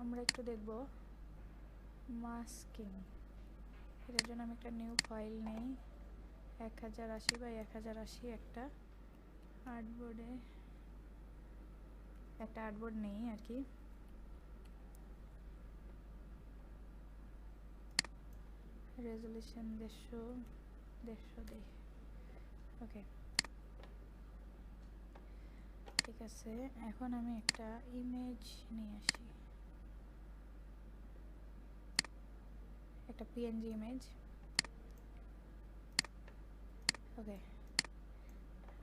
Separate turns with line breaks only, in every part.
আমরা একটু দেখব মাস্কিং। এটার জন্য আমি একটা নিউ ফাইল নেই, 1080 বাই 1080 একটা আর্টবোর্ডে একটা আর্টবোর্ড নেই আর কি। রেজলিউশন 150 দিই। ওকে, ঠিক আছে। এখন আমি একটা ইমেজ নিয়ে আসি, একটা পিএনজি ইমেজ। ওকে,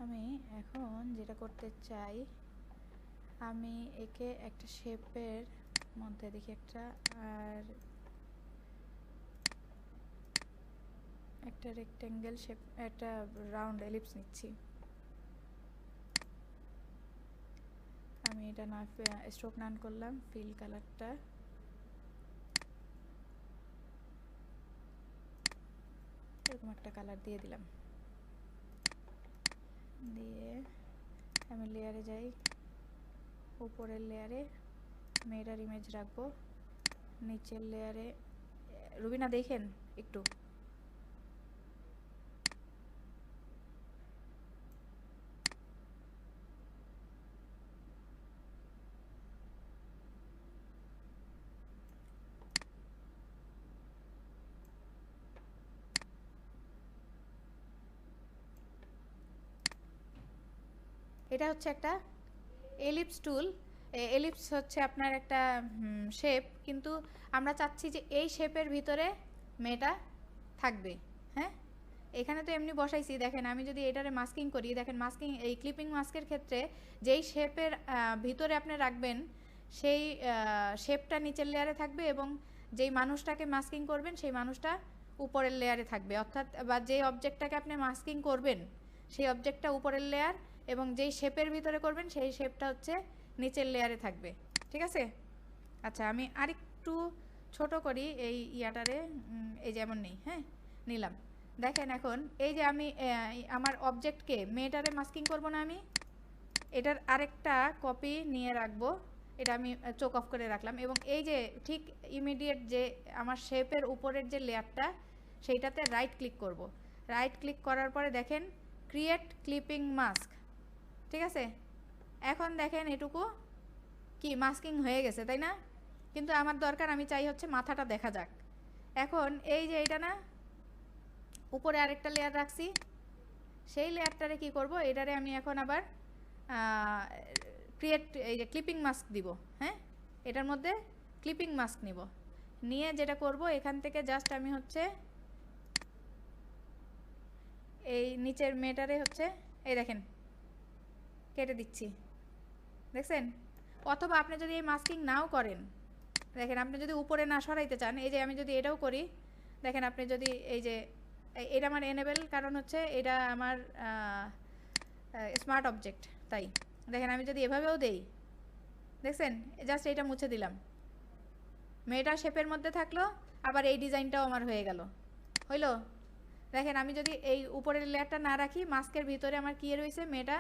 আমি এখন যেটা করতে চাই, আমি একে একটা শেপের মধ্যে দেখি একটা আর একটা রেক্টেঙ্গেল শেপ, একটা রাউন্ড এলিপস নিচ্ছি। আমি এটা না স্ট্রোক নান করলাম, ফিল কালারটা এরকম একটা কালার দিয়ে দিলাম। দিয়ে আমি লেয়ারে যাই, উপরের লেয়ারে মিরর ইমেজ রাখবো, নিচের লেয়ারে রুবিনা দেখেন একটু, এটা হচ্ছে একটা এলিপস টুল। এলিপস হচ্ছে আপনার একটা শেপ, কিন্তু আমরা চাচ্ছি যে এই শেপের ভিতরে মেয়েটা থাকবে। হ্যাঁ, এখানে তো এমনি বসাইছি, দেখেন আমি যদি এটারে মাস্কিং করি, দেখেন মাস্কিং এই ক্লিপিং মাস্কের ক্ষেত্রে যেই শেপের ভিতরে আপনি রাখবেন সেই শেপটা নিচের লেয়ারে থাকবে, এবং যেই মানুষটাকে মাস্কিং করবেন সেই মানুষটা উপরের লেয়ারে থাকবে। অর্থাৎ বা যেই অবজেক্টটাকে আপনি মাস্কিং করবেন সেই অবজেক্টটা উপরের লেয়ার, এবং যেই শেপের ভিতরে করবেন সেই শেপটা হচ্ছে নিচের লেয়ারে থাকবে। ঠিক আছে? আচ্ছা, আমি আরেকটু ছোট করি এই ইয়াটারে, এই যেমন নেই। হ্যাঁ, নিলাম। দেখেন এখন এই যে আমি আমার অবজেক্টকে মেয়েটারে মাস্কিং করব না, আমি এটার আরেকটা কপি নিয়ে রাখবো। এটা আমি চোক অফ করে রাখলাম, এবং এই যে ঠিক ইমিডিয়েট যে আমার শেপের উপরের যে লেয়ারটা সেইটাতে রাইট ক্লিক করব। রাইট ক্লিক করার পরে দেখেন ক্রিয়েট ক্লিপিং মাস্ক। ঠিক আছে, এখন দেখেন এটুকু কি মাস্কিং হয়ে গেছে, তাই না? কিন্তু আমার দরকার, আমি চাই হচ্ছে মাথাটা দেখা যাক। এখন এই যে এটা না, উপরে আরেকটা লেয়ার রাখছি, সেই লেয়ারটারে কি করব, এটারে আমি এখন আবার ক্রিয়েট এই যে ক্লিপিং মাস্ক দিব। হ্যাঁ, এটার মধ্যে ক্লিপিং মাস্ক নিব, নিয়ে যেটা করব এখান থেকে জাস্ট আমি হচ্ছে এই নিচের মেটারে হচ্ছে এই দেখেন কেটে দিচ্ছি, দেখছেন? অথবা আপনি যদি এই মাস্কিং নাও করেন, দেখেন আপনি যদি উপরে না সরাইতে চান, এই যে আমি যদি এটাও করি, দেখেন আপনি যদি এই যে এটা আমার এনেবেল, কারণ হচ্ছে এটা আমার স্মার্ট অবজেক্ট, তাই দেখেন আমি যদি এভাবেও দেই, দেখছেন জাস্ট এটা মুছে দিলাম, মেয়েটা শেপের মধ্যে থাকলো, আবার এই ডিজাইনটাও আমার হয়ে গেল। হইল? দেখেন আমি যদি এই উপরের লেয়ারটা না রাখি, মাস্কের ভিতরে আমার কি রয়েছে, মেয়েটা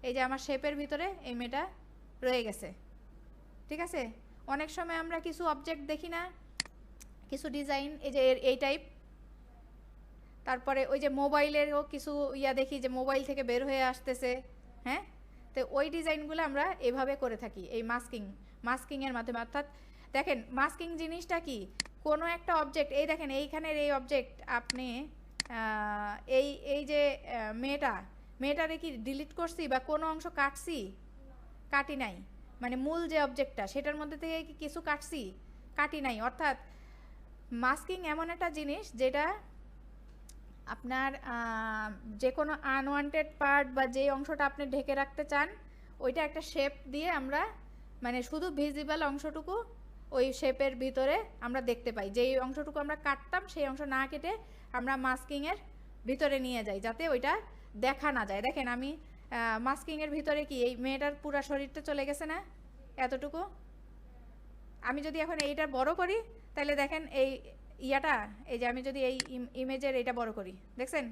এই যে আমার শেপের ভিতরে এই মেয়েটা রয়ে গেছে। ঠিক আছে? অনেক সময় আমরা কিছু অবজেক্ট দেখি না, কিছু ডিজাইন এই যে এই টাইপ, তারপরে ওই যে মোবাইলেরও কিছু ইয়া দেখি যে মোবাইল থেকে বের হয়ে আসতেছে। হ্যাঁ, তো ওই ডিজাইনগুলো আমরা এভাবে করে থাকি এই মাস্কিংয়ের মাধ্যমে। অর্থাৎ দেখেন মাস্কিং জিনিসটা কি, কোনো একটা অবজেক্ট, এই দেখেন এইখানের এই অবজেক্ট আপনি এই এই যে মেয়েটারে কি ডিলিট করছি বা কোনো অংশ কাটছি? কাটি নাই। মানে মূল যে অবজেক্টটা সেটার মধ্যে থেকে কি কিছু কাটছি? কাটি নাই। অর্থাৎ মাস্কিং এমন একটা জিনিস যেটা আপনার যে কোনো আনওয়ান্টেড পার্ট বা যে অংশটা আপনি ঢেকে রাখতে চান, ওইটা একটা শেপ দিয়ে আমরা মানে শুধু ভিজিবল অংশটুকু ওই শেপের ভিতরে আমরা দেখতে পাই। যেই অংশটুকু আমরা কাটতাম সেই অংশ না কেটে আমরা মাস্কিংয়ের ভিতরে নিয়ে যাই, যাতে ওইটা দেখা না যায়। দেখেন আমি মাস্কিংয়ের ভিতরে কি এই মেয়েটার পুরো শরীরটা চলে গেছে না এতটুকু? আমি যদি এখন এইটা বড় করি, তাহলে দেখেন এই ইয়াটা, এই যে আমি যদি এই ইমেজের এইটা বড় করি, দেখছেন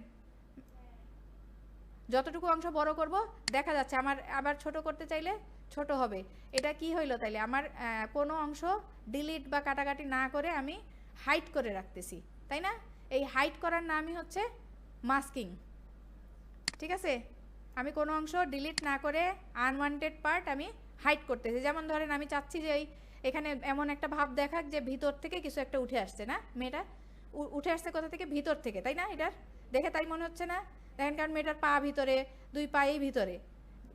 যতটুকু অংশ বড় করব দেখা যাচ্ছে। আমার আবার ছোট করতে চাইলে ছোট হবে। এটা কি হইলো তাইলে? আমার কোনো অংশ ডিলিট বা কাটাকাটি না করে আমি হাইড করে রাখতেছি, তাই না? এই হাইড করার নামই হচ্ছে মাস্কিং। ঠিক আছে, আমি কোনো অংশ ডিলিট না করে আনওয়ান্টেড পার্ট আমি হাইড করতেছি। যেমন ধরেন আমি চাচ্ছি যে এখানে এমন একটা ভাব দেখাক যে ভিতর থেকে কিছু একটা উঠে আসছে, না মেয়েটা উঠে আসছে কোথা থেকে? ভিতর থেকে, তাই না? এটার দেখে তাই মনে হচ্ছে না? দেখেন, কারণ মেয়েটার পা ভিতরে, 2 পায়েই ভিতরে,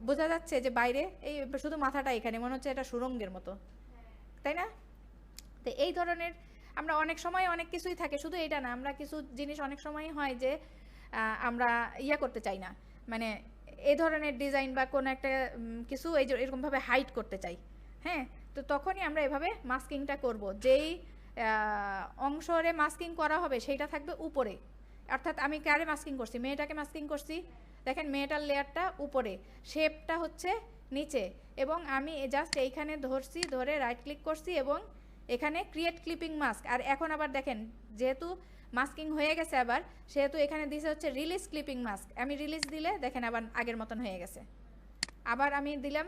বোঝা যাচ্ছে যে বাইরে এই শুধু মাথাটা এখানে, মনে হচ্ছে এটা সুরঙ্গের মতো, তাই না? তো এই ধরনের আমরা অনেক সময় অনেক কিছুই থাকে, শুধু এটা না, আমরা কিছু জিনিস অনেক সময়ই হয় যে আমরা ইয়া করতে চাই না, মানে এই ধরনের ডিজাইন বা কোনো একটা কিছু এই যে এরকমভাবে হাইড করতে চাই। হ্যাঁ, তো তখনই আমরা এভাবে মাস্কিংটা করব। যেই অংশরে মাস্কিং করা হবে সেইটা থাকবে উপরে। অর্থাৎ আমি কারে মাস্কিং করছি? মেয়েটাকে মাস্কিং করছি। দেখেন মেয়েটার লেয়ারটা উপরে, শেপটা হচ্ছে নিচে, এবং আমি জাস্ট এইখানে ধরছি, ধরে রাইট ক্লিক করছি এবং এখানে ক্রিয়েট ক্লিপিং মাস্ক। আর এখন আবার দেখেন, যেহেতু মাস্কিং হয়ে গেছে আবার, সেহেতু এখানে দিছে হচ্ছে রিলিজ ক্লিপিং মাস্ক। আমি রিলিজ দিলে দেখেন আবার আগের মতন হয়ে গেছে। আবার আমি দিলাম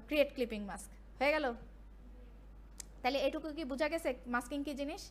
ক্রিয়েট ক্লিপিং মাস্ক, হয়ে গেল। তাহলে এটুকু কি বোঝা গেছে মাস্কিং কি জিনিস?